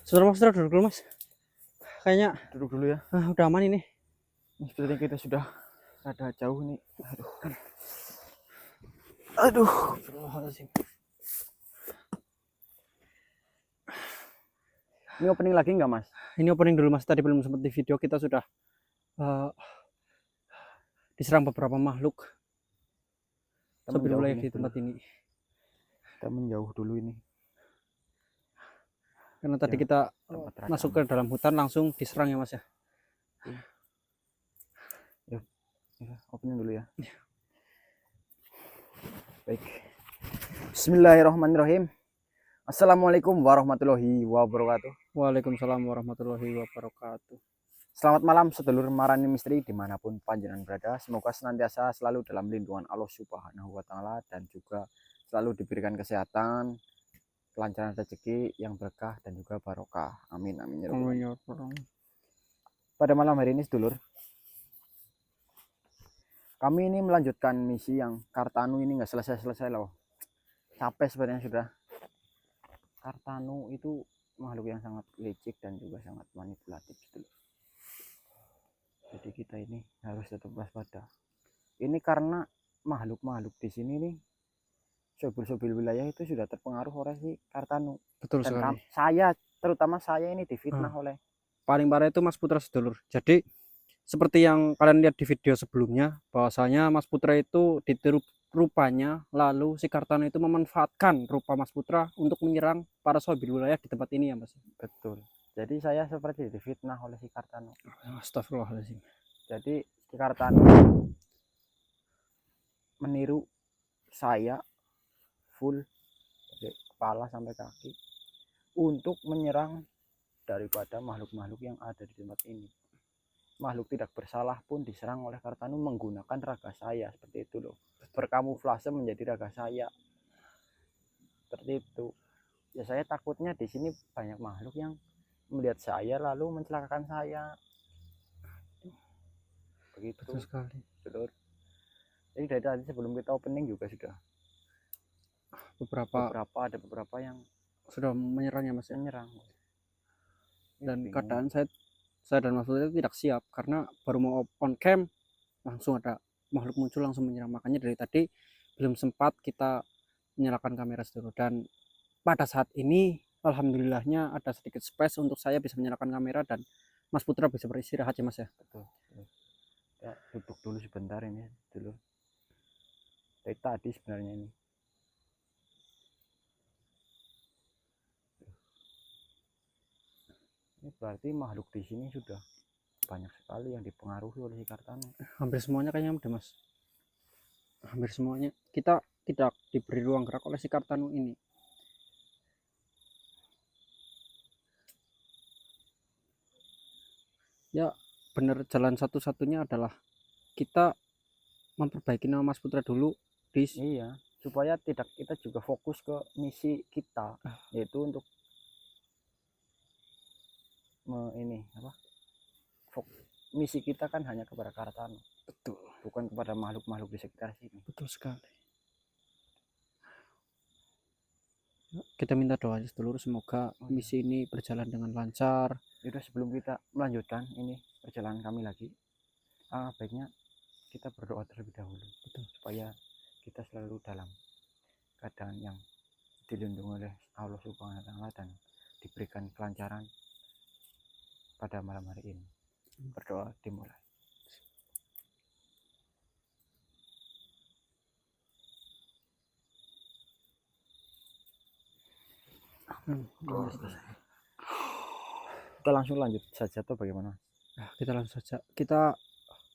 Saudara duduk dulu mas. Kayaknya Duduk dulu ya. udah aman ini. Sepertinya kita sudah rada jauh nih. Aduh. Ini opening lagi nggak mas? Ini opening dulu mas. Tadi belum sempat di video, kita sudah diserang beberapa makhluk sambil wilayah di tempat ini. Kita menjauh dulu ini. Karena tadi kita masuk ke dalam hutan langsung diserang ya mas ya. Ya, opening dulu ya. Baik. Bismillahirrahmanirrahim. Assalamualaikum warahmatullahi wabarakatuh. Waalaikumsalam warahmatullahi wabarakatuh. Selamat malam sedulur Marani Misteri dimanapun panjenengan berada. Semoga senantiasa selalu dalam lindungan Allah Subhanahu wa Ta'ala dan juga selalu diberikan kesehatan, kelancaran rezeki yang berkah dan juga barokah. Amin amin ya rabbal. Pada malam hari ini sedulur, kami ini melanjutkan misi yang Kartanu ini nggak selesai-selesai loh. Capek sebenarnya sudah. Kartanu itu makhluk yang sangat licik dan juga sangat manipulatif sedulur. Jadi kita ini harus tetap waspada. Ini karena makhluk-makhluk di sini nih, sobil-sobil wilayah itu sudah terpengaruh oleh si Kartanu. Betul dan sekali. Terutama saya ini difitnah oleh. Paling parah itu Mas Putra sedulur. Jadi seperti yang kalian lihat di video sebelumnya, bahwasanya Mas Putra itu ditiru rupanya, lalu si Kartanu itu memanfaatkan rupa Mas Putra untuk menyerang para sobil wilayah di tempat ini ya Mas. Betul. Jadi saya seperti difitnah oleh si Kartanu. Astagfirullahaladzim. Jadi si Kartanu meniru saya full dari kepala sampai kaki untuk menyerang daripada makhluk-makhluk yang ada di tempat ini. Makhluk tidak bersalah pun diserang oleh Kartanu menggunakan raga saya, seperti itu loh. Berkamuflase menjadi raga saya. Seperti itu. Ya saya takutnya di sini banyak makhluk yang melihat saya lalu mencelakakan saya. Begitu. Betul sekali. Sedulur. Jadi dari tadi sebelum kita opening juga sudah ada beberapa yang sudah menyerang ya Mas. Menyerang. Dan keadaan saya dan Mas Putra itu tidak siap karena baru mau on cam langsung ada makhluk muncul langsung menyerang. Makanya dari tadi belum sempat kita menyalakan kamera sedulur. Dan pada saat ini alhamdulillahnya ada sedikit space untuk saya bisa menyalakan kamera dan Mas Putra bisa beristirahat ya Mas ya. Betul. Ya, duduk dulu sebentar ini dulu. Dari tadi sebenarnya ini. Ini berarti makhluk di sini sudah banyak sekali yang dipengaruhi oleh si Kartanu. Hampir semuanya kayaknya udah Mas. Hampir semuanya. Kita tidak diberi ruang gerak oleh si Kartanu ini. Ya benar, jalan satu-satunya adalah kita memperbaiki nama Mas Putra dulu. Iya, supaya kita juga fokus ke misi kita, yaitu untuk misi kita kan hanya kepada Kartanu. Betul. Bukan kepada makhluk-makhluk di sekitar sini. Betul sekali. Kita minta doa sedulur, semoga misi ini berjalan dengan lancar. Yaudah, sebelum kita melanjutkan ini perjalanan kami lagi, baiknya kita berdoa terlebih dahulu. Betul. Supaya kita selalu dalam keadaan yang dilindungi oleh Allah Subhanahu wa Ta'ala dan diberikan kelancaran pada malam hari ini. Berdoa dimulai. Kita langsung lanjut saja atau bagaimana? Kita langsung saja. Kita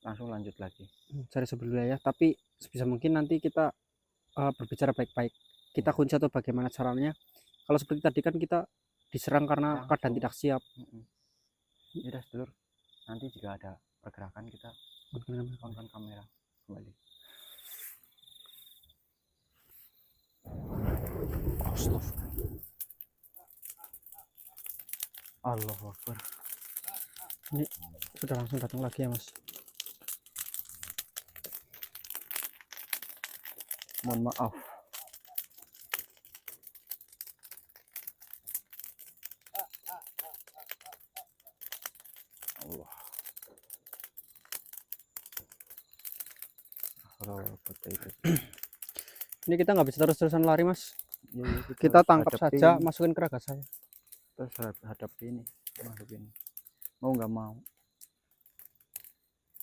langsung lanjut lagi cari sebelumnya ya. Tapi sebisa mungkin nanti kita berbicara baik-baik. Kita kunci atau bagaimana caranya. Kalau seperti tadi kan kita diserang karena keadaan tidak siap. Ya udah sedulur, nanti jika ada pergerakan kita on kamera kembali. Allahu Akbar. Ini sudah langsung datang lagi ya Mas. Mohon maaf. haula wala quwata illa billah. Ini kita nggak bisa terus-terusan lari, Mas. Ya, Kita harus tangkap hadapi saja, ini. masukin ke raga saya. Kita harus hadapi ini makhluk ini, mau nggak mau.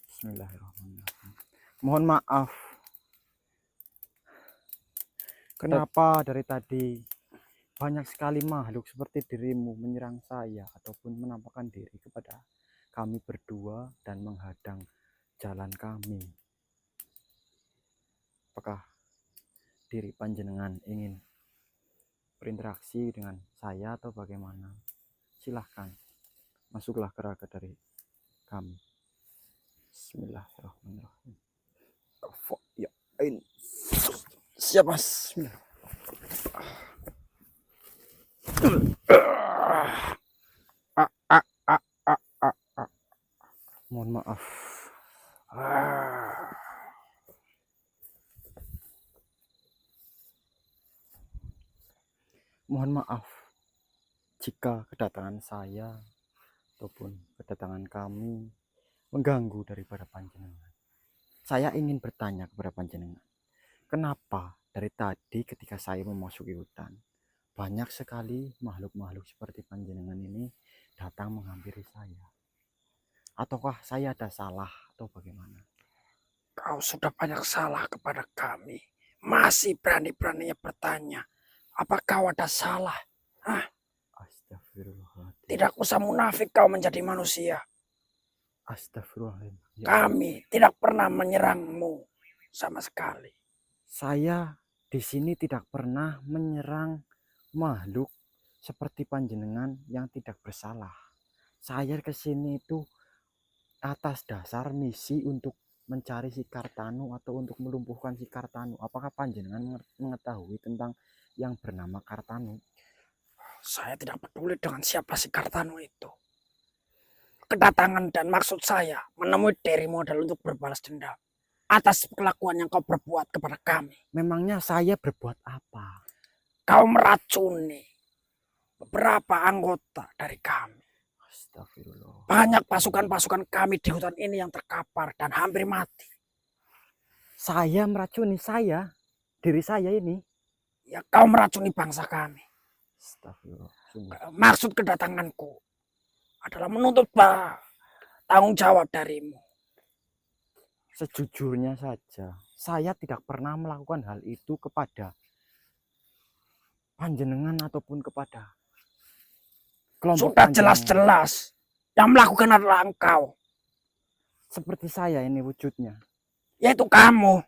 Bismillahirrahmanirrahim. Mohon maaf, kenapa dari tadi banyak sekali makhluk seperti dirimu menyerang saya ataupun menampakkan diri kepada kami berdua dan menghadang jalan kami. Apakah diri panjenengan ingin berinteraksi dengan saya atau bagaimana? Silahkan masuklah ke raga dari kami. Bismillahirrahmanirrahim. Ya, siap Mas. Mohon maaf. Mohon maaf jika kedatangan saya ataupun kedatangan kami mengganggu daripada panjenengan. Saya ingin bertanya kepada panjenengan, kenapa dari tadi ketika saya memasuki hutan, banyak sekali makhluk-makhluk seperti panjenengan ini datang menghampiri saya? Ataukah saya ada salah atau bagaimana? Kau sudah banyak salah kepada kami. Masih berani-beraninya bertanya, apa kau ada salah? Astagfirullahaladzim. Tidak usah munafik kau menjadi manusia. Astagfirullahaladzim. Ya Allah. Kami tidak pernah menyerangmu sama sekali. Saya di sini tidak pernah menyerang makhluk seperti panjenengan yang tidak bersalah. Saya ke sini itu atas dasar misi untuk mencari si Kartanu atau untuk melumpuhkan si Kartanu. Apakah panjenengan mengetahui tentang yang bernama Kartanu? Saya tidak peduli dengan siapa si Kartanu itu. Kedatangan dan maksud saya menemui dirimu adalah untuk berbalas dendam atas kelakuan yang kau berbuat kepada kami. Memangnya saya berbuat apa? Kau meracuni beberapa anggota dari kami. Astagfirullah. Banyak pasukan-pasukan kami di hutan ini yang terkapar dan hampir mati. Saya meracuni diri saya ini. Ya, kau meracuni bangsa kami. Astagfirullah. Maksud kedatanganku adalah menuntut tanggung jawab darimu. Sejujurnya saja, saya tidak pernah melakukan hal itu kepada panjenengan ataupun kepada kelompok Sudah panjenengan. jelas-jelas yang melakukan adalah engkau. Seperti saya ini wujudnya. Yaitu kamu.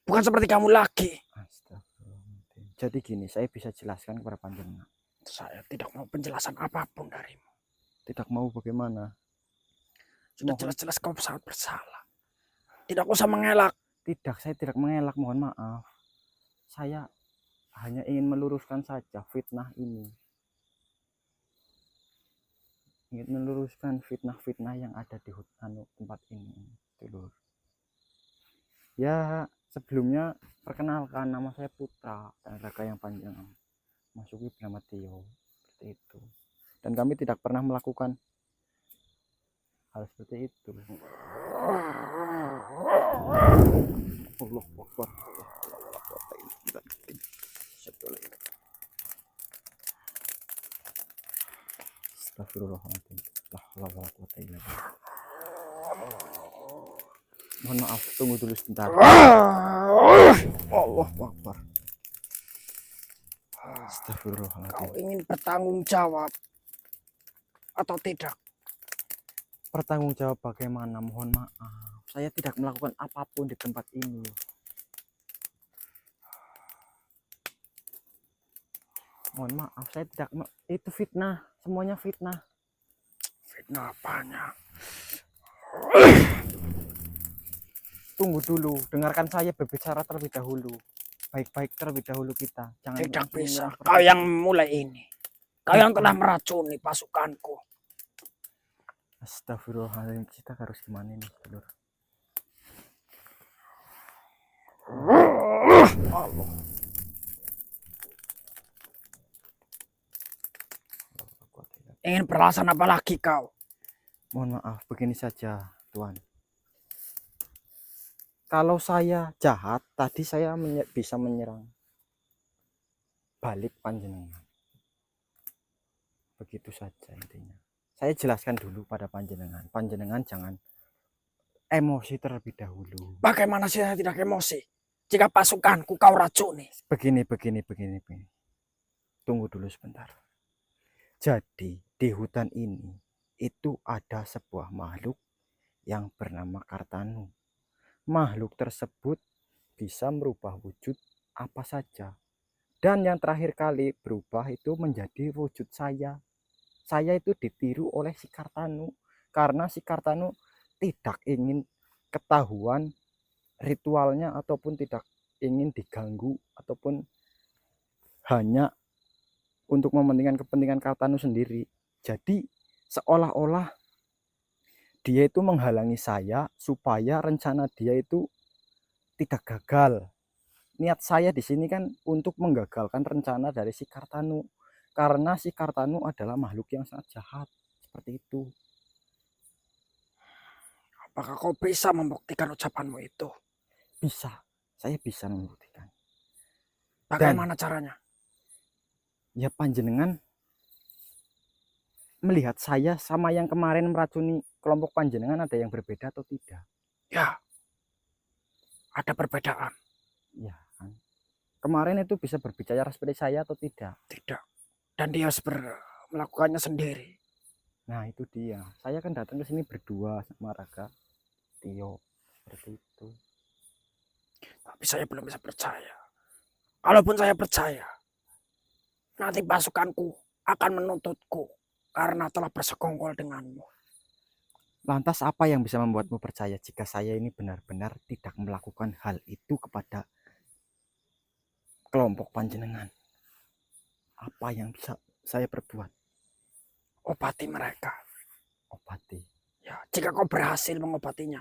Bukan seperti kamu lagi. Astagfirullahaladzim. Jadi gini, saya bisa jelaskan kepada panjenengan. Saya tidak mau penjelasan apapun darimu. Tidak mau bagaimana? Sudah Mohon. jelas-jelas kau sangat bersalah. Tidak usah mengelak. Tidak, saya tidak mengelak, mohon maaf. Saya hanya ingin meluruskan saja fitnah ini. Ingin meluruskan fitnah-fitnah yang ada di hutan tempat ini, dulur. Ya, sebelumnya perkenalkan, nama saya Putra dan raga yang panjang. Masuki bernama Tio, seperti itu. Dan kami tidak pernah melakukan hal seperti itu. Allah Akbar. Astagfirullahaladzim. La haula wala quwata illa billah. Mohon maaf, tunggu dulu sebentar. Allah Akbar. Astagfirullahaladzim. Kau ingin bertanggung jawab atau tidak? Bertanggung jawab bagaimana? Mohon maaf, saya tidak melakukan apapun di tempat ini. Mohon maaf, saya tidak, itu fitnah, semuanya fitnah. Fitnah apanya? Tunggu dulu, dengarkan saya berbicara terlebih dahulu. Baik-baik terlebih dahulu kita. Jangan Tidak langsung bisa. menyerang Kau yang mulai ini. Kau yang telah meracuni pasukanku. Astagfirullahaladzim, kita harus gimana nih, Lur? Allah. Ingin beralasan apa lagi kau? Mohon maaf, begini saja, Tuan. kalau saya jahat, tadi saya bisa menyerang balik panjenengan. Begitu saja intinya. Saya jelaskan dulu pada panjenengan. Panjenengan jangan emosi terlebih dahulu. Bagaimana saya tidak emosi jika pasukanku kau racuni? Begini. Tunggu dulu sebentar. Jadi di hutan ini itu ada sebuah makhluk yang bernama Kartanu. Makhluk tersebut bisa merubah wujud apa saja. Dan yang terakhir kali berubah itu menjadi wujud saya. Saya itu ditiru oleh si Kartanu karena si Kartanu tidak ingin ketahuan ritualnya ataupun tidak ingin diganggu ataupun hanya untuk mementingkan kepentingan Kartanu sendiri. Jadi seolah-olah dia itu menghalangi saya supaya rencana dia itu tidak gagal. Niat saya di sini kan untuk menggagalkan rencana dari si Kartanu. Karena si Kartanu adalah makhluk yang sangat jahat. Seperti itu. Apakah kau bisa membuktikan ucapanmu itu? Bisa. Saya bisa membuktikan. Bagaimana caranya? Ya panjenengan melihat saya sama yang kemarin meracuni kelompok panjenengan ada yang berbeda atau tidak? Ya, ada perbedaan. Ya kan. Kemarin itu bisa berbicara seperti saya atau tidak? Tidak. Dan dia melakukannya sendiri. Nah itu dia. Saya kan datang ke sini berdua sama Raga Tio. Seperti itu. Tapi saya belum bisa percaya. Kalaupun saya percaya, nanti pasukanku akan menuntutku karena telah bersekongkol denganmu. Lantas apa yang bisa membuatmu percaya jika saya ini benar-benar tidak melakukan hal itu kepada kelompok panjenengan? Apa yang bisa saya perbuat? Obati mereka. Obati. Ya, jika kau berhasil mengobatinya,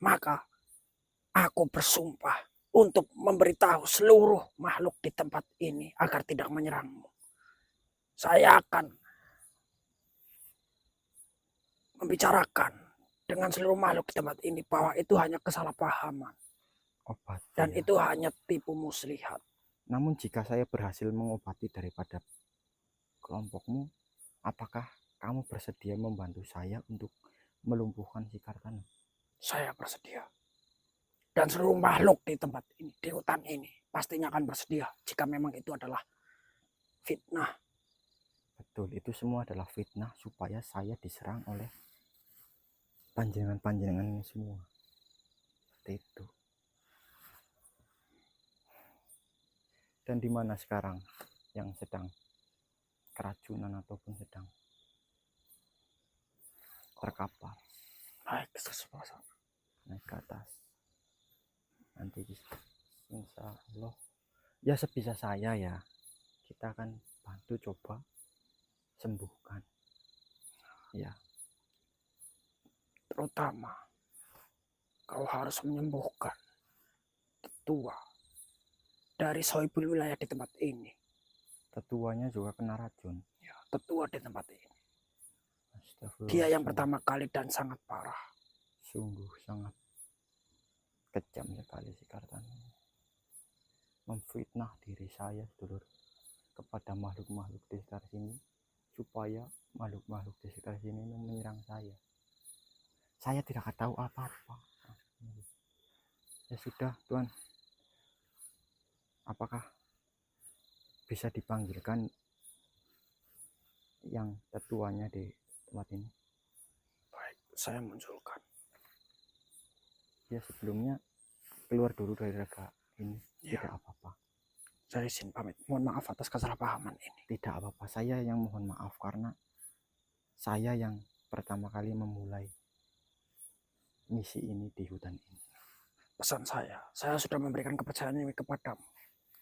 maka aku bersumpah untuk memberitahu seluruh makhluk di tempat ini agar tidak menyerangmu. Saya akan membicarakan dengan seluruh makhluk di tempat ini bahwa itu hanya kesalahpahaman. Obati. Dan ya. itu hanya tipu muslihat. Namun jika saya berhasil mengobati daripada kelompokmu, apakah kamu bersedia membantu saya untuk melumpuhkan si Kartanu? Saya bersedia. Dan seluruh makhluk di tempat ini, di hutan ini, pastinya akan bersedia jika memang itu adalah fitnah. Betul, itu semua adalah fitnah supaya saya diserang oleh panjenengan-panjenengan ini semua. Seperti itu. Dan di mana sekarang yang sedang keracunan ataupun sedang terkapar? Naik ke sebelah sana. Naik ke atas. Nanti insya Allah ya sebisa saya ya kita akan bantu coba sembuhkan ya. Terutama kau harus menyembuhkan tetua dari sohibul wilayah di tempat ini. Tetuanya juga kena racun Ya, tetua di tempat ini. Astagfirullah. Dia yang pertama kali dan sangat parah. Sungguh sangat kejam sekali si Kartanu. Memfitnah diri saya dulur kepada makhluk-makhluk di sekitar sini supaya makhluk-makhluk di sekitar sini menyerang saya. Saya tidak tahu apa-apa. Ya sudah Tuhan, apakah bisa dipanggilkan yang tetuanya di tempat ini? Baik, saya munculkan. Ya sebelumnya keluar dulu dari raga ini. Ya. Tidak apa-apa. Saya izin pamit. Mohon maaf atas kesalahpahaman ini. Tidak apa-apa. Saya yang mohon maaf karena saya yang pertama kali memulai misi ini di hutan ini. Pesan saya sudah memberikan kepercayaan ini kepadamu.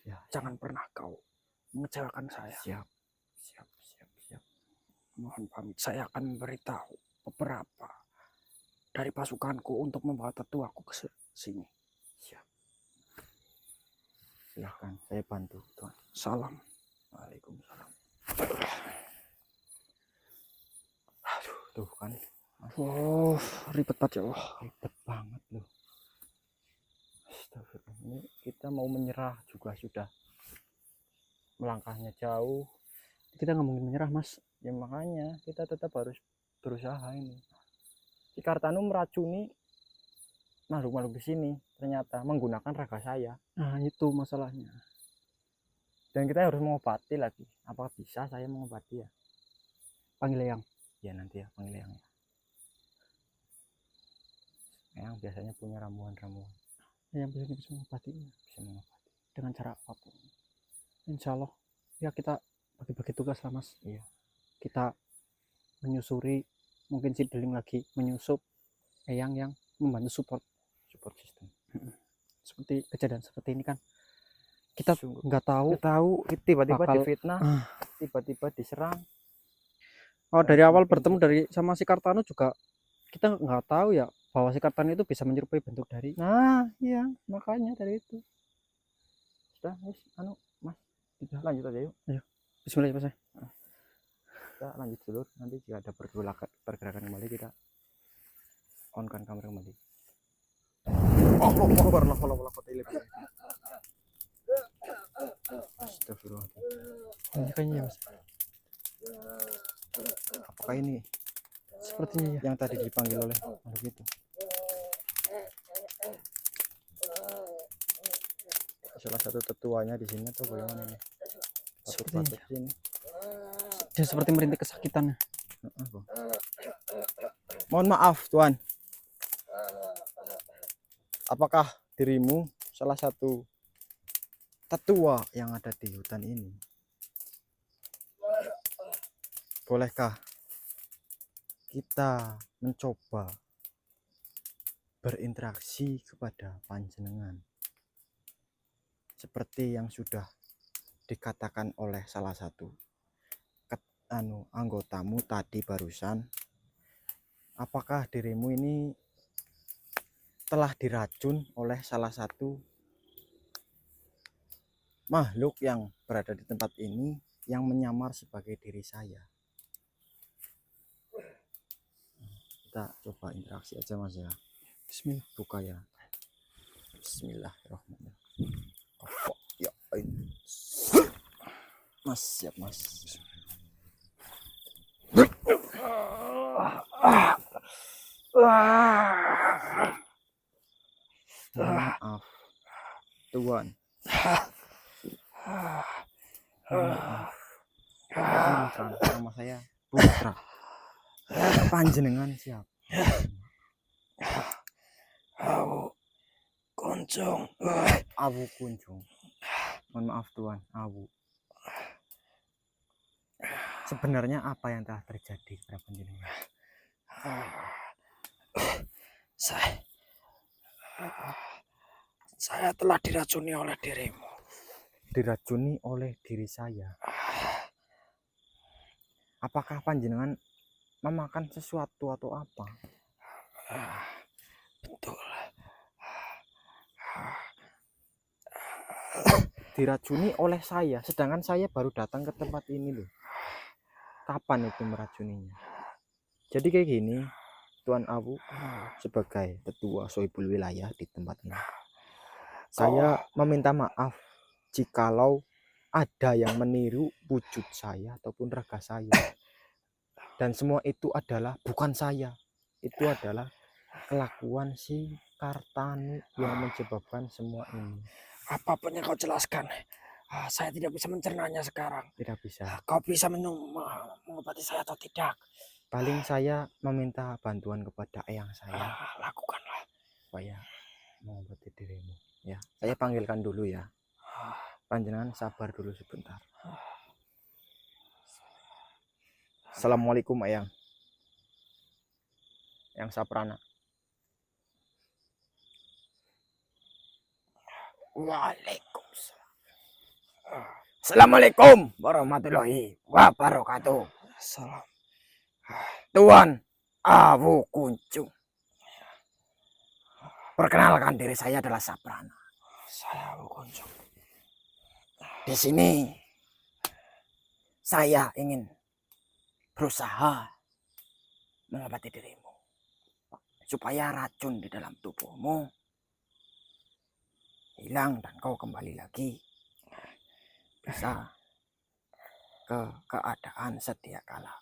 Ya, jangan pernah kau mengecewakan saya. Siap. Mohon pamit. Saya akan memberitahu beberapa dari pasukanku untuk membawa tetuaku ke sini. Siap. Silahkan, saya bantu Tuhan. Salam. Waalaikumsalam. Aduh, tuh kan. Oh, ribet banget ya Allah. Ribet banget loh. Astagfirullah. Ini kita mau menyerah juga sudah melangkahnya jauh. Kita nggak mungkin menyerah, Mas. Ya makanya kita tetap harus berusaha ini. Si Kartanu meracuni makhluk-makhluk di sini ternyata menggunakan raga saya. Nah, itu masalahnya. Dan kita harus mengobati lagi. Apakah bisa saya mengobati ya? Panggil Eyang. Ya nanti ya panggil Eyang. Eyang biasanya punya ramuan-ramuan. Eyang bisa mengobatinya Bisa mengobati. dengan cara apapun. Insya Allah ya kita bagi-bagi tugas lah, Mas. Iya. Kita menyusuri, mungkin si Deling lagi menyusup, Eyang yang membantu support System. seperti kejadian seperti ini kan kita Sungguh. nggak tahu Tiba-tiba bakal- difitnah, tiba-tiba diserang. dari awal bertemu dari sama si Kartano juga kita nggak tahu ya bahwa si Kartano itu bisa menyerupai bentuk dari. Nah, iya, makanya dari itu. Sudah, Mas, Mas, kita lanjut aja yuk. Bismillah, Mas. Kita lanjut dulu. Nanti jika ada pergerakan kembali kita on-kan kamera kembali. Allahu Akbar, la haula wala quwwata illa billah. Astagfirullah. Ini kayaknya ya, Mas. Apakah ini Sepertinya ya. yang tadi dipanggil oleh makhluk itu? Salah satu tetuanya di sini atau bagaimana ini? Patut-patut sini. Dia seperti merintih kesakitan. Mohon maaf, Tuan. Apakah dirimu salah satu tetua yang ada di hutan ini? Bolehkah kita mencoba berinteraksi kepada panjenengan seperti yang sudah dikatakan oleh salah satu anggotamu tadi barusan? Apakah dirimu ini telah diracun oleh salah satu makhluk yang berada di tempat ini yang menyamar sebagai diri saya? Kita coba interaksi aja, Mas ya. Bismillah. Buka ya. Bismillahirrahmanirrahim. Apa ya ini? Mas, siap Mas. Maaf, Tuan. Maaf. Kenalkan, nama saya Putra. Panjenengan siapa? Awu Kunjung. Awu Kunjung. Mohon maaf Tuan, Awu. Sebenarnya apa yang telah terjadi kepada panjenengan? Saya telah diracuni oleh dirimu. Diracuni oleh diri saya. Apakah panjenengan memakan sesuatu atau apa? Betul. Diracuni oleh saya, sedangkan saya baru datang ke tempat ini loh. Kapan itu meracuninya? Jadi kayak gini, Tuan Awu sebagai tetua Sohibul Wilayah di tempat ini, saya meminta maaf jikalau ada yang meniru wujud saya ataupun raga saya. Dan semua itu adalah bukan saya. Itu adalah kelakuan si Kartanu yang menyebabkan semua ini. Apapun yang kau jelaskan, saya tidak bisa mencernanya sekarang. Tidak bisa. Kau bisa mengobati saya atau tidak? Paling saya meminta bantuan kepada eyang saya Lakukanlah. supaya mengobati dirimu. Ya, saya panggilkan dulu ya. Panjenengan sabar dulu sebentar. Assalamualaikum eyang. Eyang Saprana. Waalaikumsalam. Assalamualaikum warahmatullahi wabarakatuh. Salam. Tuan Awu Kunjung. Perkenalkan, diri saya adalah Saprana. Saya Awu Kunjung. Di sini saya ingin berusaha mengobati dirimu supaya racun di dalam tubuhmu hilang dan kau kembali lagi bisa ke keadaan sedia kala.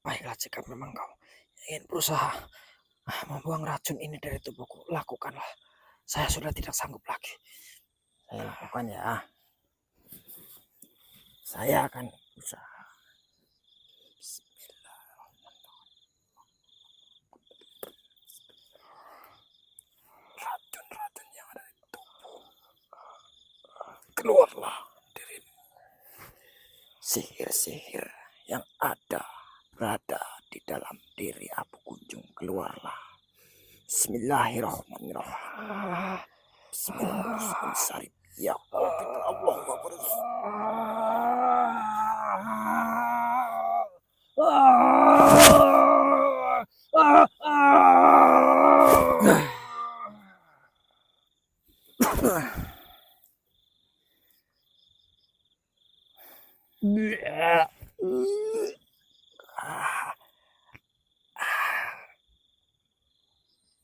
Baiklah, jika memang kau ingin berusaha membuang racun ini dari tubuhku, lakukanlah. Saya sudah tidak sanggup lagi. Saya lakukan ya. Saya akan usaha. Racun-racun yang ada di tubuh, keluarlah dirimu. Sihir-sihir yang berada di dalam diri Abu Kunjung, keluarlah. Bismillahirrahmanirrahim. Bismillahirrahmanirrahim. Ya Allah,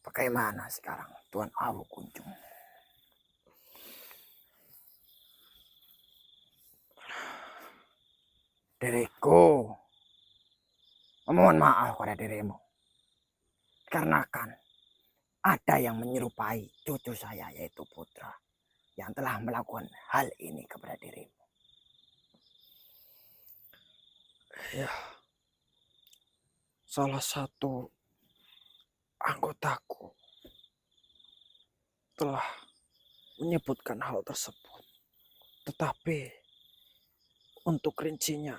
bagaimana sekarang Tuan Awu Kunjung? Diriku memohon maaf pada dirimu. Karena kan ada yang menyerupai cucu saya yaitu Putra yang telah melakukan hal ini kepada dirimu. Ya, salah satu anggotaku telah menyebutkan hal tersebut, tetapi untuk rincinya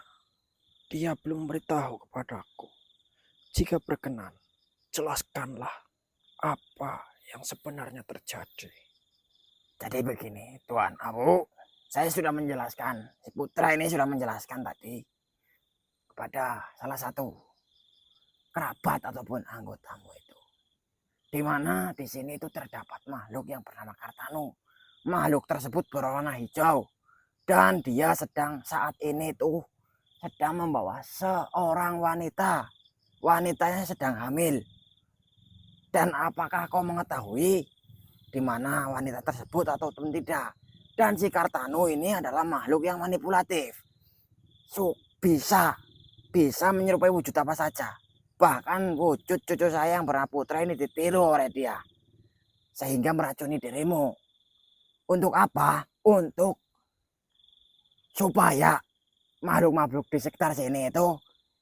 dia belum memberitahu kepadaku. Jika berkenan, jelaskanlah apa yang sebenarnya terjadi. Jadi begini Tuan Awu, saya sudah menjelaskan, si Putra ini sudah menjelaskan tadi kepada salah satu kerabat ataupun anggotamu itu, di mana di sini itu terdapat makhluk yang bernama Kartanu. Makhluk tersebut berwarna hijau dan dia saat ini itu sedang membawa seorang wanita. Wanitanya sedang hamil. Dan apakah kau mengetahui di mana wanita tersebut atau tidak? Dan si Kartanu ini adalah makhluk yang manipulatif. Bisa menyerupai wujud apa saja. Bahkan wujud cucu saya yang bernama Putra ini ditiru oleh dia. Sehingga meracuni dirimu. Untuk apa? Untuk supaya makhluk-makhluk di sekitar sini itu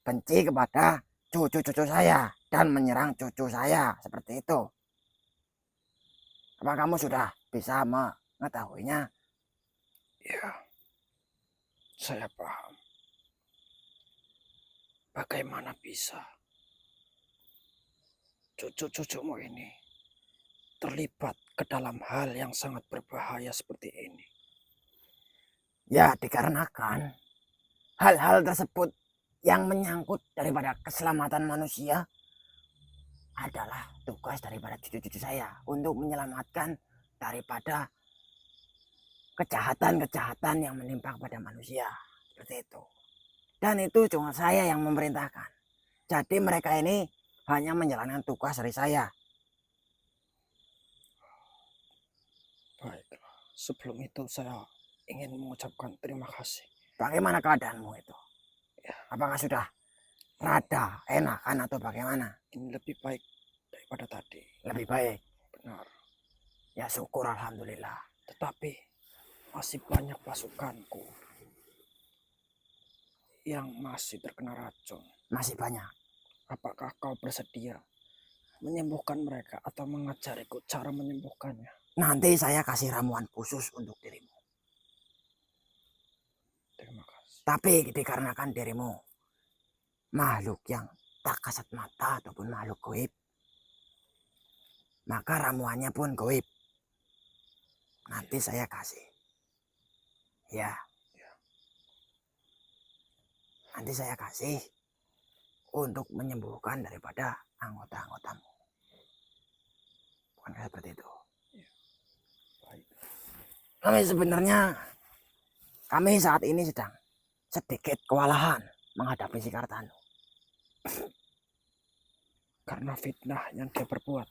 benci kepada cucu-cucu saya dan menyerang cucu saya. Seperti itu. Apa kamu sudah bisa mengetahuinya? Ya, saya paham. Bagaimana bisa cucu-cucumu ini terlibat ke dalam hal yang sangat berbahaya seperti ini? Ya, dikarenakan hal-hal tersebut yang menyangkut daripada keselamatan manusia adalah tugas daripada cucu-cucu saya untuk menyelamatkan daripada kejahatan-kejahatan yang menimpa kepada manusia. Seperti itu. Dan itu cuma saya yang memerintahkan. Jadi mereka ini hanya menjalankan tugas dari saya. Baiklah, sebelum itu saya ingin mengucapkan terima kasih. Bagaimana keadaanmu itu? Ya. Apakah sudah rada enakan atau bagaimana? Ini lebih baik daripada tadi. Lebih baik. Benar. Ya syukur alhamdulillah. Tetapi masih banyak pasukanku yang masih terkena racun. Masih banyak. Apakah kau bersedia menyembuhkan mereka atau mengajariku cara menyembuhkannya? Nanti saya kasih ramuan khusus untuk dirimu. Terima kasih. Tapi dikarenakan dirimu makhluk yang tak kasat mata ataupun makhluk goib, maka ramuannya pun goib. Nanti saya kasih. Ya. Nanti saya kasih untuk menyembuhkan daripada anggota-anggotamu. Bukan seperti itu. Ya. Baik. Kami saat ini sedang sedikit kewalahan menghadapi si Kartanu. Karena fitnah yang dia perbuat.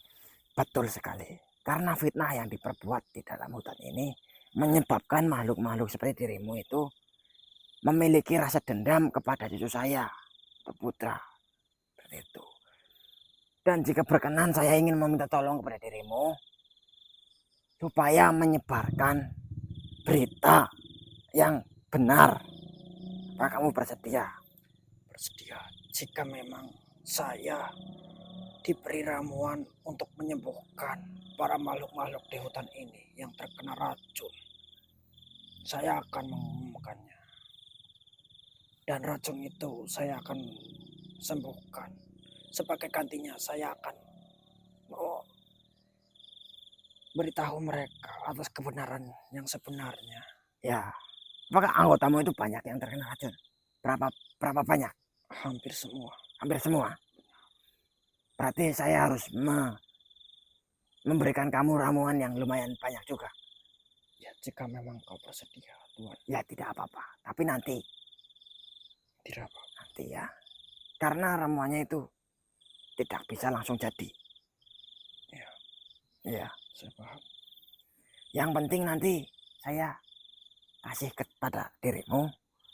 Betul sekali. Karena fitnah yang diperbuat di dalam hutan ini menyebabkan makhluk-makhluk seperti dirimu itu memiliki rasa dendam kepada cucu saya, putra. Seperti itu. Dan jika berkenan saya ingin meminta tolong kepada dirimu supaya menyebarkan berita yang benar. Apakah kamu bersedia? Bersedia jika memang saya diberi ramuan untuk menyembuhkan para makhluk-makhluk di hutan ini yang terkena racun. Saya akan mengumumkannya. Dan racun itu saya akan sembuhkan. Sebagai gantinya saya akan beritahu mereka atas kebenaran yang sebenarnya. Ya. Apakah anggotamu itu banyak yang terkena racun? Berapa banyak? Hampir semua. Hampir semua. Berarti saya harus memberikan kamu ramuan yang lumayan banyak juga. Ya, jika memang kau bersedia, Tuhan. Ya tidak apa-apa. Tapi nanti. Tidak apa. Nanti ya. Karena ramuannya itu tidak bisa langsung jadi. Ya. Ya. Saya paham. Yang penting nanti saya kasih kepada dirimu.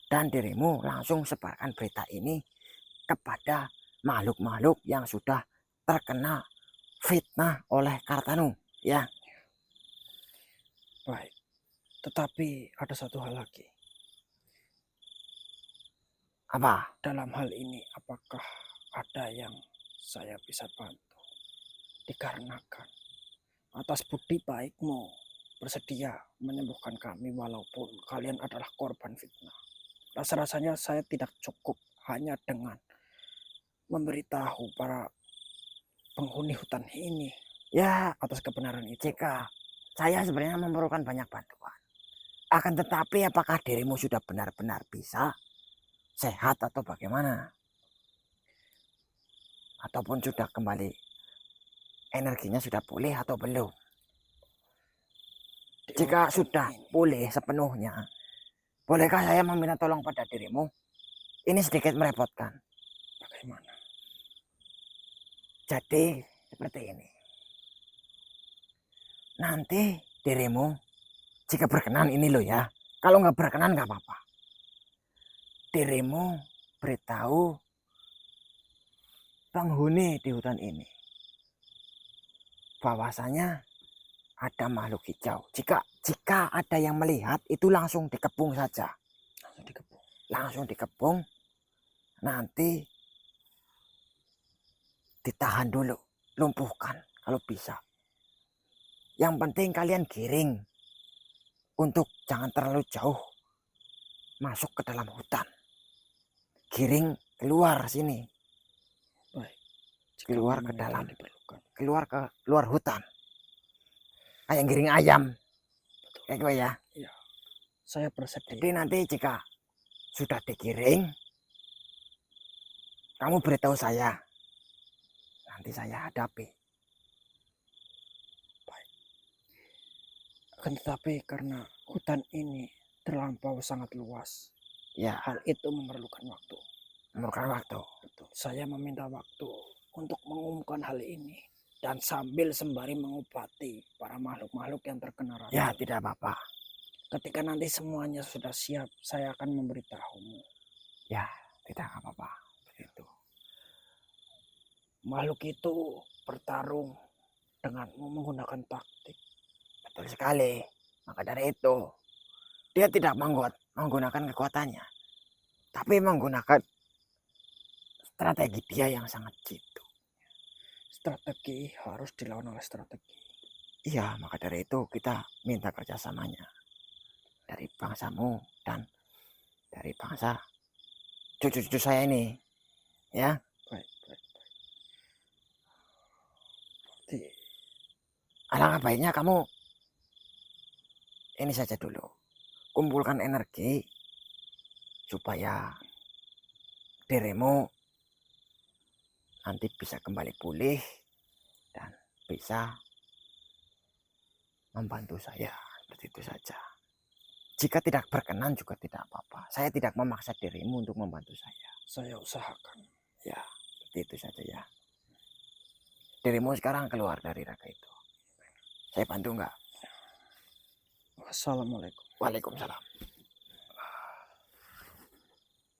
Dan dirimu langsung sebarkan berita ini kepada makhluk-makhluk yang sudah terkena fitnah oleh Kartanu. Ya. Baik. Tetapi ada satu hal lagi. Apa? Dalam hal ini apakah ada yang saya bisa bantu? Dikarenakan atas budi baikmu bersedia menyembuhkan kami walaupun kalian adalah korban fitnah. Rasa-rasanya saya tidak cukup hanya dengan memberitahu para penghuni hutan ini Ya, atas kebenaran itu. jika saya sebenarnya memerlukan banyak bantuan. Akan tetapi apakah dirimu sudah benar-benar bisa sehat atau bagaimana? Ataupun sudah kembali energinya sudah pulih atau belum? Jika sudah pulih sepenuhnya, bolehkah saya meminta tolong pada dirimu? Ini sedikit merepotkan. Bagaimana? Jadi seperti ini. Nanti dirimu, jika berkenan ini loh ya. Kalau nggak berkenan nggak apa-apa. Dirimu beritahu penghuni di hutan ini bahwasanya ada makhluk hijau. Jika ada yang melihat itu langsung dikepung saja. Langsung dikepung. Nanti ditahan dulu, lumpuhkan kalau bisa. Yang penting kalian giring untuk jangan terlalu jauh masuk ke dalam hutan. Giring keluar sini. Baik. Keluar ke dalam. Keluar ke luar hutan. Kayak giring ayam. Kayak gue ya. Iya. Saya bersedia. Jadi nanti jika sudah digiring, kamu beritahu saya. Nanti saya hadapi. Baik. Akan tetapi karena hutan ini terlampau sangat luas. Ya. Hal itu memerlukan waktu. Memerlukan waktu. Betul. Saya meminta waktu untuk mengumumkan hal ini. Dan sambil sembari mengobati para makhluk-makhluk yang terkena racun. Ya, tidak apa-apa. Ketika nanti semuanya sudah siap, saya akan memberitahumu. Ya, tidak apa-apa. Begitu. Makhluk itu bertarung denganmu menggunakan taktik. Betul sekali. Maka dari itu, dia tidak menggunakan kekuatannya. Tapi menggunakan strategi dia yang sangat jitu. Strategi harus dilawan oleh strategi. Iya, maka dari itu kita minta kerjasamanya. Dari bangsamu dan dari bangsa cucu-cucu saya ini. Ya. Baik. Berarti alangkah baiknya kamu ini saja dulu. Kumpulkan energi supaya dirimu nanti bisa kembali pulih dan bisa membantu saya. Seperti itu saja. Jika tidak berkenan juga tidak apa-apa. Saya tidak memaksa dirimu untuk membantu saya. saya usahakan. Ya, seperti itu saja ya. Dirimu sekarang keluar dari raga itu. Saya bantu enggak? Wassalamualaikum. Waalaikumsalam.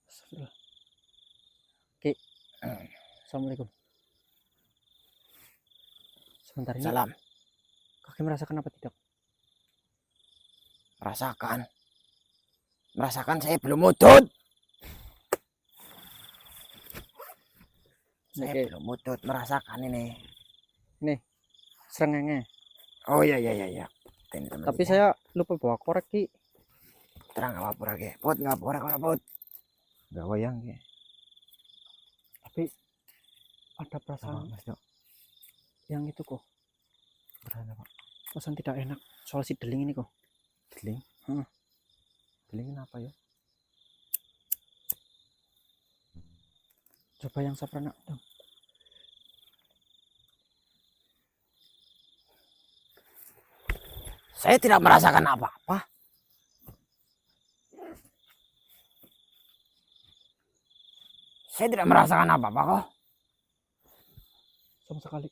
Astagfirullah. Ki, assalamualaikum. Sebentar ini Salam. kakek merasakan apa tidak? Merasakan saya belum mudut. Saya Oke. belum mudut merasakan ini. Serengenge. Oh iya. Ini teman Tapi kita. saya lupa bawa korek Ki. Terang apa pura ke? Put nggak pura put. Gak wayang ke? Tapi ada perasaan Mas Dok? yang itu kok. Perasaan apa? Perasaan tidak enak soal si Deling ini kok. Deling? Heeh. Deling kenapa ya? Coba yang saya pernah dong. Saya tidak merasakan apa-apa. Saya tidak merasakan apa-apa kok. Sama sekali.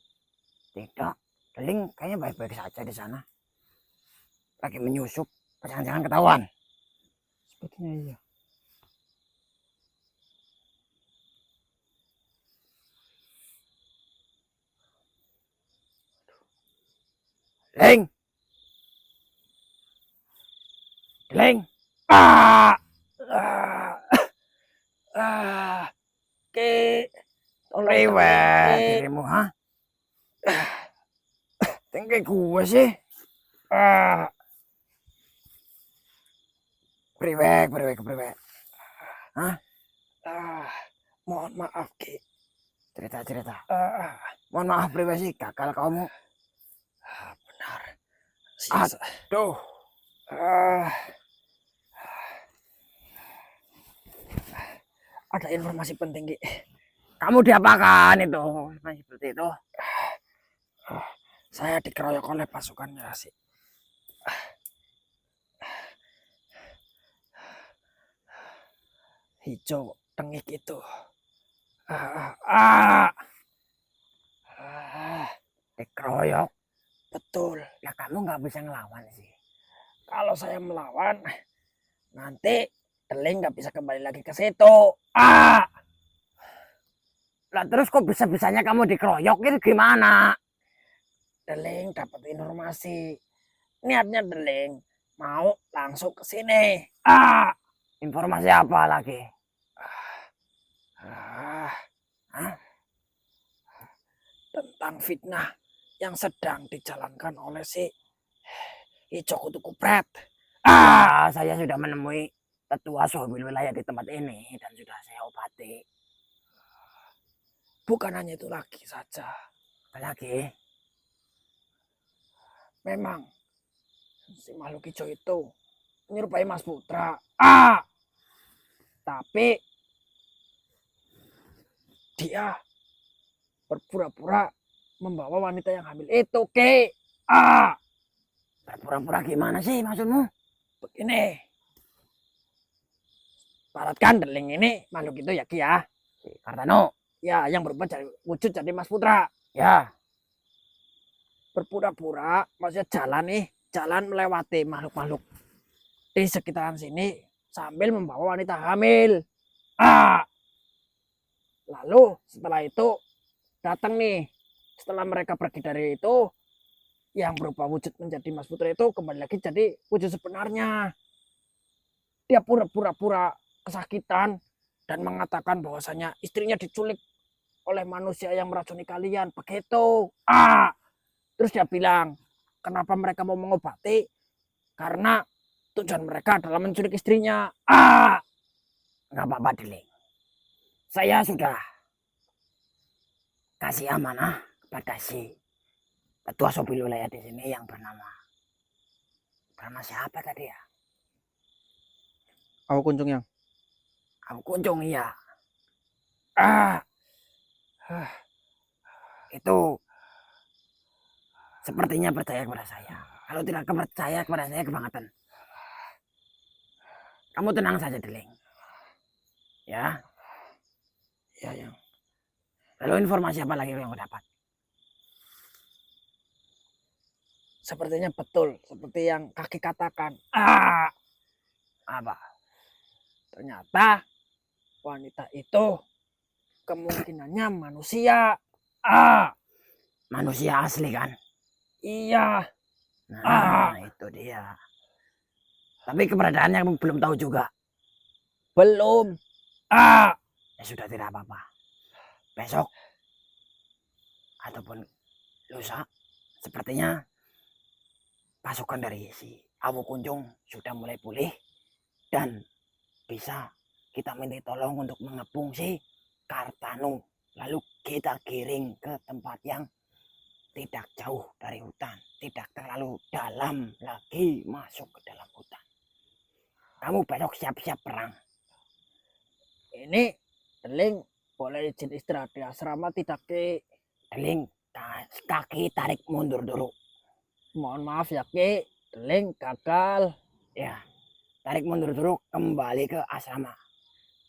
Tidak. Deling kayaknya baik-baik saja di sana. Lagi menyusup. Jangan-jangan ketahuan. Sepertinya iya. Deling. Deling. Ah. Ki. Riwet dirimu, ha? Tinggi gue sih. Priwek. Hah? Mohon maaf Ki. Cerita. Mohon maaf priwek sih, gagal kamu. Benar. Aduh. Ada informasi penting Ki. Kamu diapakan itu? Masih seperti itu. Saya dikeroyok oleh pasukan Nyirasi. Hijau tengik itu. Dikeroyok. Betul. Ya kamu nggak bisa ngelawan sih. Kalau saya melawan, nanti Deling nggak bisa kembali lagi ke situ. Lah terus kok bisa-bisanya kamu dikeroyok itu gimana? Deling dapat informasi. Niatnya Deling mau langsung ke sini. Informasi apa lagi? Tentang fitnah yang sedang dijalankan oleh si Hijau Kutu Kupret. Saya sudah menemui tetua sohbil wilayah di tempat ini dan sudah saya obati. Bukan hanya itu lagi saja. Apa lagi? Memang si makhluk hijau itu menyerupai Mas Putra. Tapi dia berpura-pura membawa wanita yang hamil itu, Ki. Berpura-pura gimana sih maksudmu? Begini. Baratkan Deling ini makhluk itu ya, Ki ya. Kartano. Ya, yang berubah jadi wujud jadi Mas Putra. Ya. Berpura-pura maksudnya jalan melewati makhluk-makhluk di sekitaran sini sambil membawa wanita hamil. Lalu setelah itu datang nih, setelah mereka pergi dari itu, yang berubah wujud menjadi Mas Putra itu kembali lagi jadi wujud sebenarnya. Dia pura-pura kesakitan dan mengatakan bahwasanya istrinya diculik oleh manusia yang meracuni kalian. Begitu. Terus dia bilang, kenapa mereka mau mengobati? Karena tujuan mereka adalah menculik istrinya. Nggak apa-apa Deling. Saya sudah kasih amanah kepada si ketua sohbil wilayah di sini yang bernama siapa tadi ya? Aku kunjung yang. Kamu kunjung iya. Itu sepertinya percaya kepada saya. Kalau tidak percaya kepada saya kebangetan. Kamu tenang saja Deling. Ya. Ya, yang Lalu informasi apa lagi yang kau dapat? sepertinya betul seperti yang kaki katakan. Ah, Apa? ternyata wanita itu kemungkinannya manusia. Ah, Manusia asli kan? iya. Nah, itu dia. Tapi keberadaannya kamu belum tahu juga. Belum. Ah, Ya sudah, tidak apa-apa. Besok ataupun lusa, sepertinya pasukan dari si Awu Kunjung sudah mulai pulih dan bisa kita minta tolong untuk mengepung si Kartanu. Lalu kita giring ke tempat yang tidak jauh dari hutan, tidak terlalu dalam lagi masuk ke dalam hutan. Kamu besok siap-siap perang. ini Deling boleh izin istirahat di asrama tidak, Ki? Deling, kaki tarik mundur dulu. Mohon maaf ya, Ki. Deling gagal. Ya, tarik mundur dulu, kembali ke asrama.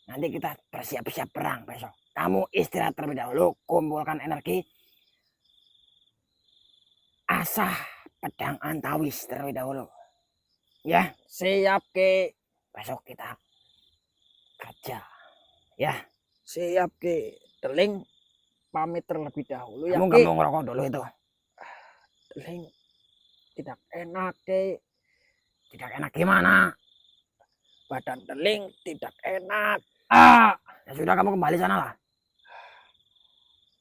Nanti kita bersiap-siap perang besok. Kamu istirahat terlebih dahulu, kumpulkan energi. Asah pedang antawis terlebih dahulu. Ya, Siap, Ki. besok kita kerja. Ya, Siap, Ki. Deling pamit terlebih dahulu ya, kamu Ki. nggak mau ngerokok dulu itu? Deling tidak enak, Ki. Tidak enak gimana? Badan Deling tidak enak. Ah, Ya sudah, kamu kembali sana lah.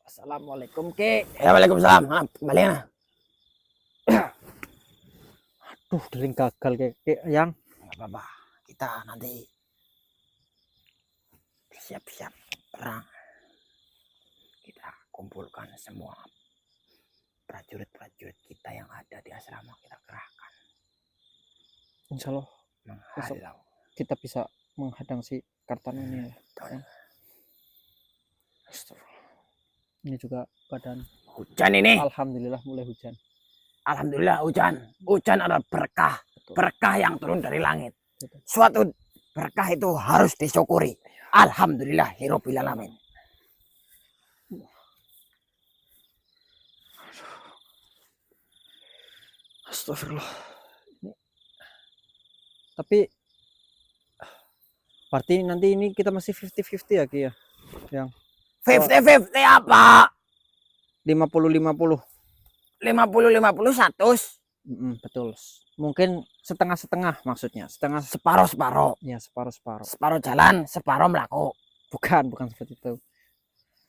Assalamualaikum, Ki. Ya, waalaikumsalam. Kembali ya. Duh, Deling gagal kayak yang Nggak apa-apa. Kita nanti siap-siap perang. Kita kumpulkan semua prajurit-prajurit kita yang ada di asrama, kita kerahkan insya Allah menghalau. kita bisa menghadang si Kartanu ini ya. Betul. Astagfirullah. Ini juga badan Hujan ini, alhamdulillah mulai hujan. alhamdulillah hujan. Hujan adalah berkah, Betul. berkah yang turun dari langit. Betul. Suatu berkah itu harus disyukuri. Alhamdulillah hirobbil alamin. Astagfirullah. Tapi berarti nanti ini kita masih 50-50 ya, Ki ya? Yang 50-50 apa? 50-50. 50-50 100. Betul. Mungkin setengah-setengah maksudnya. Setengah Separuh-separuh. ya, separuh-separuh. Separuh jalan, separuh melaku. Bukan seperti itu.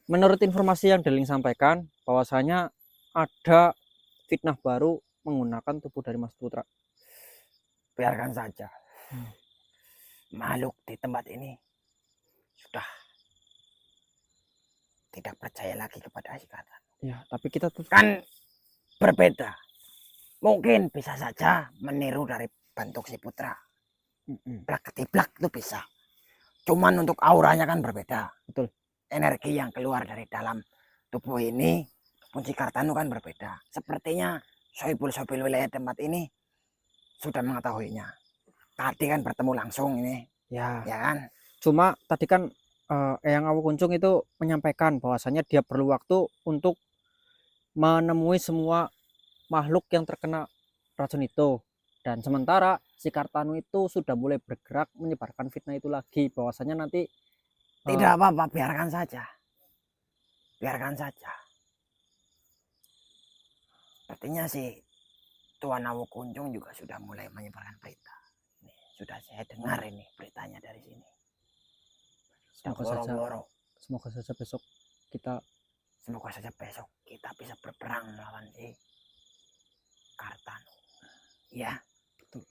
Menurut informasi yang Deling sampaikan, bahwasanya ada fitnah baru menggunakan tubuh dari Mas Putra. Biarkan saja. Makhluk di tempat ini sudah tidak percaya lagi kepada Kartanu. Ya, tapi kita tetap Kan berbeda. Mungkin bisa saja meniru dari bentuk si Putra. Plak ketiplak itu bisa. Cuman untuk auranya kan berbeda. Betul. Energi yang keluar dari dalam tubuh ini pun si Kartanu kan berbeda. Sepertinya sohibul wilayah tempat ini sudah mengetahuinya. Tadi kan bertemu langsung ini, ya. ya kan? Cuma tadi kan Eyang Awu Kunjung itu menyampaikan bahwasanya dia perlu waktu untuk menemui semua makhluk yang terkena racun itu, dan sementara si Kartanu itu sudah mulai bergerak menyebarkan fitnah itu lagi, bahwasanya nanti Tidak apa-apa, biarkan saja. Biarkan saja. Sepertinya si Tuan Awu Kunjung juga sudah mulai menyebarkan berita. Ini sudah saya dengar ini beritanya dari sini. semoga saja besok kita bisa berperang melawan si Kartanu. Ya, betul.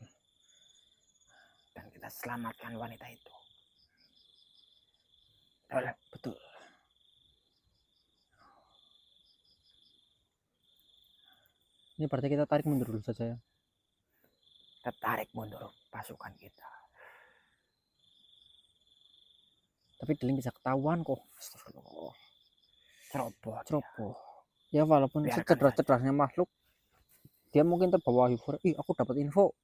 Dan kita selamatkan wanita itu. Betul. Ini berarti kita tarik mundur dulu saja ya. Kita tarik mundur pasukan kita. Tapi Deling bisa ketahuan kok. Astagfirullah. Ceroboh. Ya walaupun Biarkan secedras-cedrasnya makhluk, dia mungkin terbawa euforia. Ih, aku dapat info.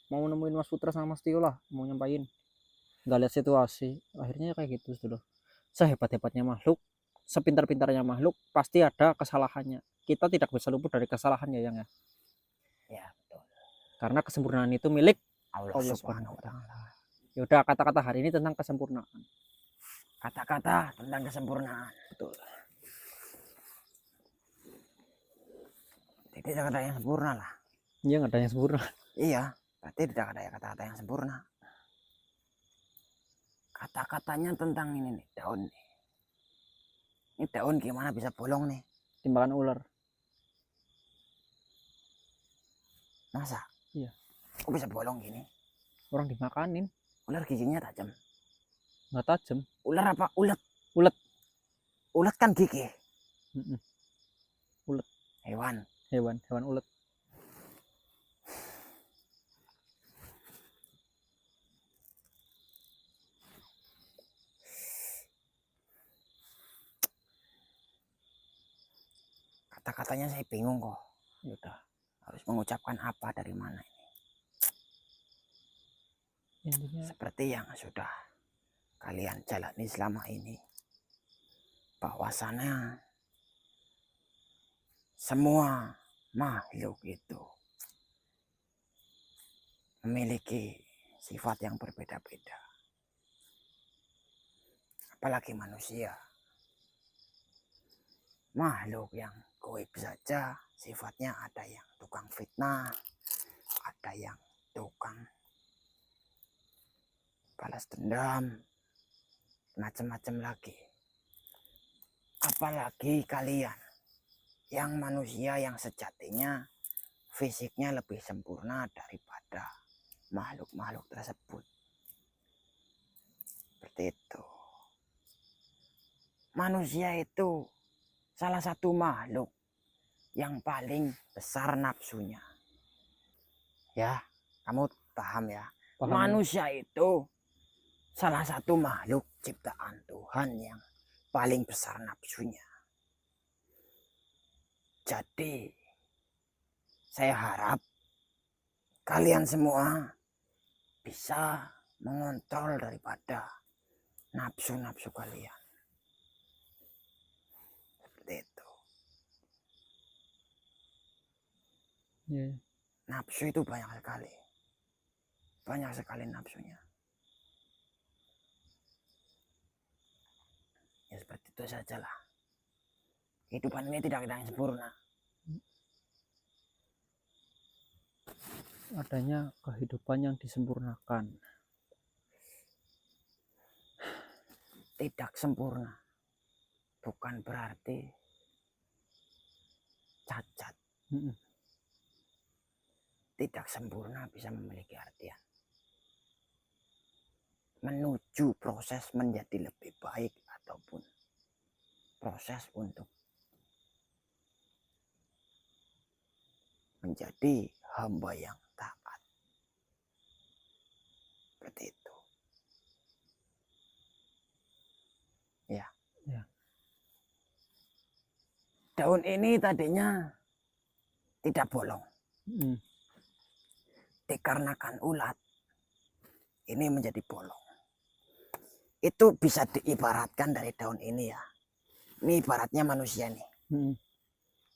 Mau nemuin Mas Putra sama Mas Tio lah, mau nyampain. Nggak lihat situasi. Akhirnya kayak gitu sudah. Sehebat-hebatnya makhluk, sepintar-pintarnya makhluk, pasti ada kesalahannya. Kita tidak bisa luput dari kesalahannya, Yang ya. Ya, betul. Karena kesempurnaan itu milik Allah Allah Subhanahu wa Ta'ala. ya udah, kata-kata hari ini tentang kesempurnaan. Kata-kata tentang kesempurnaan. Betul. Tidak ada yang sempurna lah. Iya, nggak ada yang sempurna. Iya, berarti tidak ada kata-kata yang sempurna. Kata-katanya tentang ini nih, daun nih. Ini daun gimana bisa bolong nih? Timbangan ular. Masa? Iya. Kok bisa bolong gini? Orang dimakanin. Ular giginya tajam. Nggak tajam. Ular apa? Ulet. Ulet. Ulet kan gigi. Mm-mm. Hewan. Hewan ulet. Kata-katanya saya bingung kok. Ya udah. Harus mengucapkan apa dari mana ini. Intinya Seperti yang sudah kalian jalani selama ini. Bahwasannya semua makhluk itu memiliki sifat yang berbeda-beda. Apalagi manusia. Makhluk yang goib saja sifatnya ada yang tukang fitnah, ada yang tukang balas dendam, macam-macam lagi. Apalagi kalian yang manusia yang sejatinya fisiknya lebih sempurna daripada makhluk-makhluk tersebut. Seperti itu. Manusia itu salah satu makhluk yang paling besar nafsunya. Ya, kamu paham ya? paham. Manusia itu salah satu makhluk ciptaan Tuhan yang paling besar nafsunya. Jadi, saya harap kalian semua bisa mengontrol daripada nafsu-nafsu kalian. Seperti itu. Yeah. Nafsu itu banyak sekali. Banyak sekali nafsunya. Ya seperti itu sajalah. Kehidupan ini tidak ada yang sempurna. Adanya kehidupan yang disempurnakan. Tidak sempurna bukan berarti cacat. Tidak sempurna bisa memiliki artian menuju proses menjadi lebih baik ataupun proses untuk menjadi hamba yang taat. Seperti itu. Ya. Daun ini tadinya tidak bolong. Dikarenakan ulat ini menjadi bolong. Itu bisa diibaratkan dari daun ini ya. Ini ibaratnya manusia nih.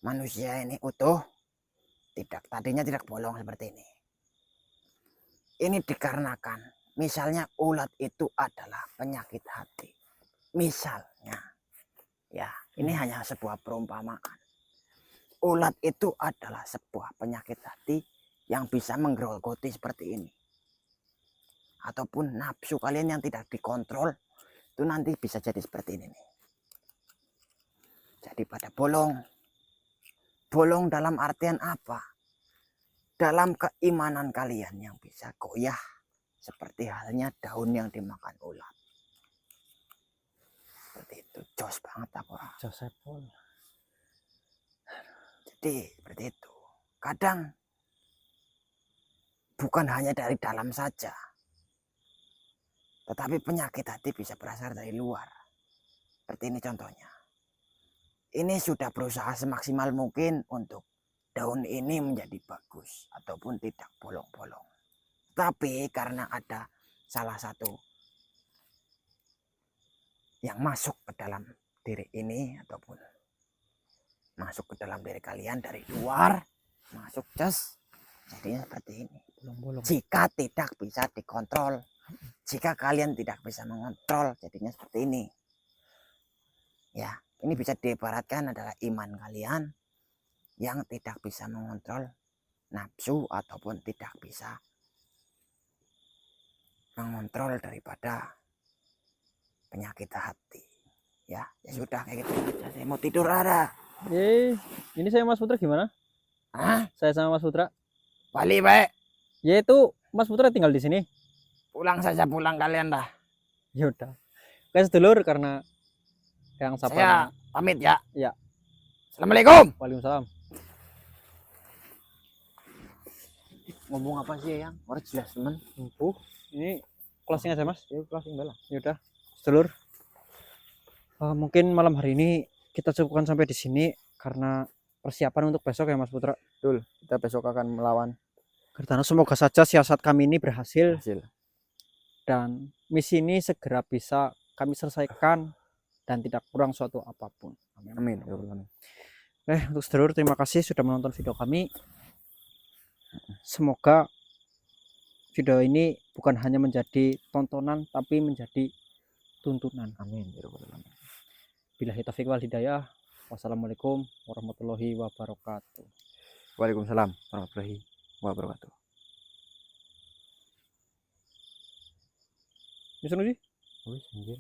Manusia ini utuh, tadinya tidak bolong seperti ini. Ini dikarenakan misalnya ulat itu adalah penyakit hati. Misalnya, ya ini hanya sebuah perumpamaan. Ulat itu adalah sebuah penyakit hati yang bisa menggerogoti seperti ini. Ataupun nafsu kalian yang tidak dikontrol, itu nanti bisa jadi seperti ini nih. Jadi pada bolong. Bolong dalam artian apa? Dalam keimanan kalian yang bisa goyah. Seperti halnya daun yang dimakan ulat. Seperti itu. Jos banget apa? Joseph Paul. Jadi seperti itu. Kadang bukan hanya dari dalam saja. Tetapi penyakit hati bisa berasal dari luar. Seperti ini contohnya. Ini sudah berusaha semaksimal mungkin untuk daun ini menjadi bagus. Ataupun tidak bolong-bolong. Tapi karena ada salah satu yang masuk ke dalam diri ini. Ataupun masuk ke dalam diri kalian dari luar. Masuk jas. Jadinya seperti ini. Bolong-bolong. Jika tidak bisa dikontrol, jika kalian tidak bisa mengontrol, jadinya seperti ini. Ya, ini bisa diibaratkan adalah iman kalian yang tidak bisa mengontrol nafsu ataupun tidak bisa mengontrol daripada penyakit hati. Ya sudah kayak gitu aja. Saya mau tidur ada. Ini saya Mas Putra gimana? Hah? Saya sama Mas Putra. Balik baik. Ya itu Mas Putra tinggal di sini. Pulang saja pulang kalian dah. Ya udah. Kayak sedulur karena yang Saya sapa. pamit ya. Ya. Assalamualaikum. Waalaikumsalam. Ngomong apa sih yang? Orang jelas teman. Ini closing aja Mas. Ya closing lah. Ya udah, sedulur. Mungkin malam hari ini kita cukupkan sampai di sini karena persiapan untuk besok ya Mas Putra. Betul. Kita besok akan melawan Karena semoga saja siasat kami ini berhasil hasil. dan misi ini segera bisa kami selesaikan dan tidak kurang suatu apapun. Amin. Untuk sedulur terima kasih sudah menonton video kami. Semoga video ini bukan hanya menjadi tontonan tapi menjadi tuntunan. Amin. Billahi taufiq wal hidayah. Wassalamualaikum warahmatullahi wabarakatuh. Waalaikumsalam warahmatullahi wabarakatuh. Bisa sih? Wis anjir.